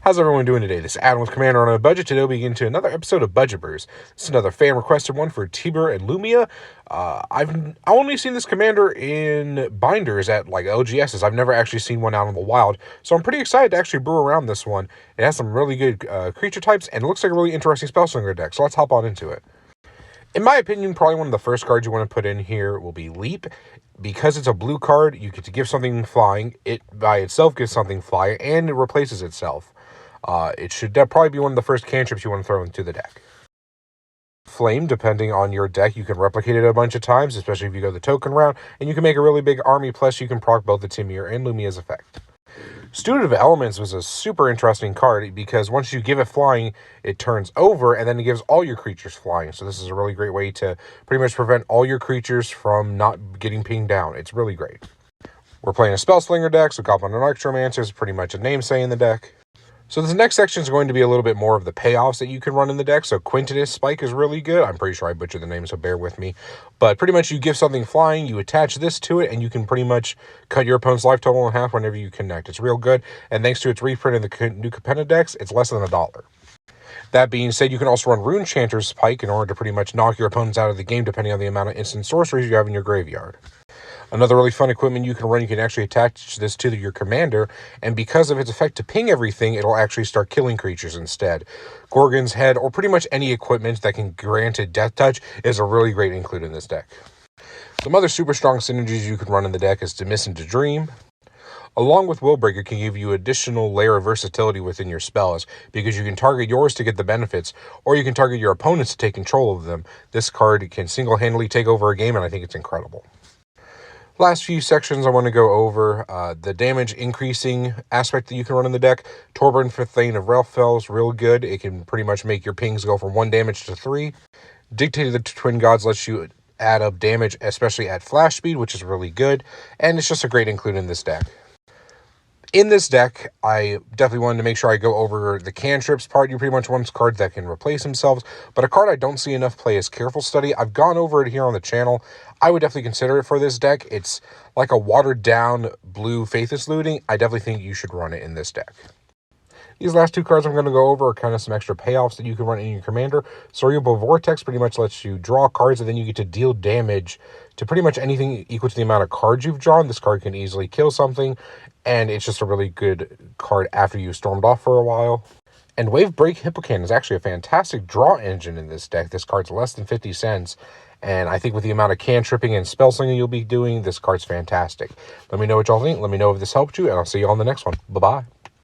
How's everyone doing today? This is Adam with Commander on a Budget. Today we'll begin to another episode of Budget Brews. This is another fan-requested one for Tibur and Lumia. I've only seen this commander in binders at like LGSs. I've never actually seen one out in the wild, so I'm pretty excited to actually brew around this one. It has some really good creature types, and it looks like a really interesting Spellslinger deck, so let's hop on into it. In my opinion, probably one of the first cards you want to put in here will be Leap. Because it's a blue card, you get to give something flying. It by itself gives something flying, and it replaces itself. It should probably be one of the first cantrips you want to throw into the deck. Flame, depending on your deck, you can replicate it a bunch of times, especially if you go the token route, and you can make a really big army, plus you can proc both the Tibur and Lumia's effect. Student of Elements was a super interesting card because once you give it flying, it turns over, and then it gives all your creatures flying. So this is a really great way to pretty much prevent all your creatures from not getting pinged down. It's really great. We're playing a Spellslinger deck, so Goblin and Electromancer is pretty much a namesay in the deck. So this next section is going to be a little bit more of the payoffs that you can run in the deck. So Quintidis Spike is really good. I'm pretty sure I butchered the name, so bear with me. But pretty much you give something flying, you attach this to it, and you can pretty much cut your opponent's life total in half whenever you connect. It's real good, and thanks to its reprint in the new Capenna decks, it's less than $1. That being said, you can also run Rune Chanters Pike in order to pretty much knock your opponents out of the game depending on the amount of instant sorceries you have in your graveyard. Another really fun equipment you can run, you can actually attach this to your commander, and because of its effect to ping everything, it'll actually start killing creatures instead. Gorgon's Head, or pretty much any equipment that can grant it Death Touch, is a really great include in this deck. Some other super strong synergies you can run in the deck is Dismiss into Dream. Along with Willbreaker can give you additional layer of versatility within your spells, because you can target yours to get the benefits, or you can target your opponents to take control of them. This card can single-handedly take over a game, and I think it's incredible. Last few sections I want to go over the damage increasing aspect that you can run in the deck. Torburn for Thane of Relfell is real good. It can pretty much make your pings go from 1 damage to 3. Dictate of the Twin Gods lets you add up damage, especially at flash speed, which is really good. And it's just a great include in this deck. In this deck, I definitely wanted to make sure I go over the cantrips part. You pretty much want cards that can replace themselves, but a card I don't see enough play is Careful Study. I've gone over it here on the channel. I would definitely consider it for this deck. It's like a watered-down blue Faithless Looting. I definitely think you should run it in this deck. These last two cards I'm going to go over are kind of some extra payoffs that you can run in your commander. Soryuba Vortex pretty much lets you draw cards, and then you get to deal damage to pretty much anything equal to the amount of cards you've drawn. This card can easily kill something, and it's just a really good card after you stormed off for a while. And Willbreaker Hippocam is actually a fantastic draw engine in this deck. This card's less than 50 cents, and I think with the amount of cantripping and spellslinging you'll be doing, this card's fantastic. Let me know what y'all think. Let me know if this helped you, and I'll see you on the next one. Bye-bye.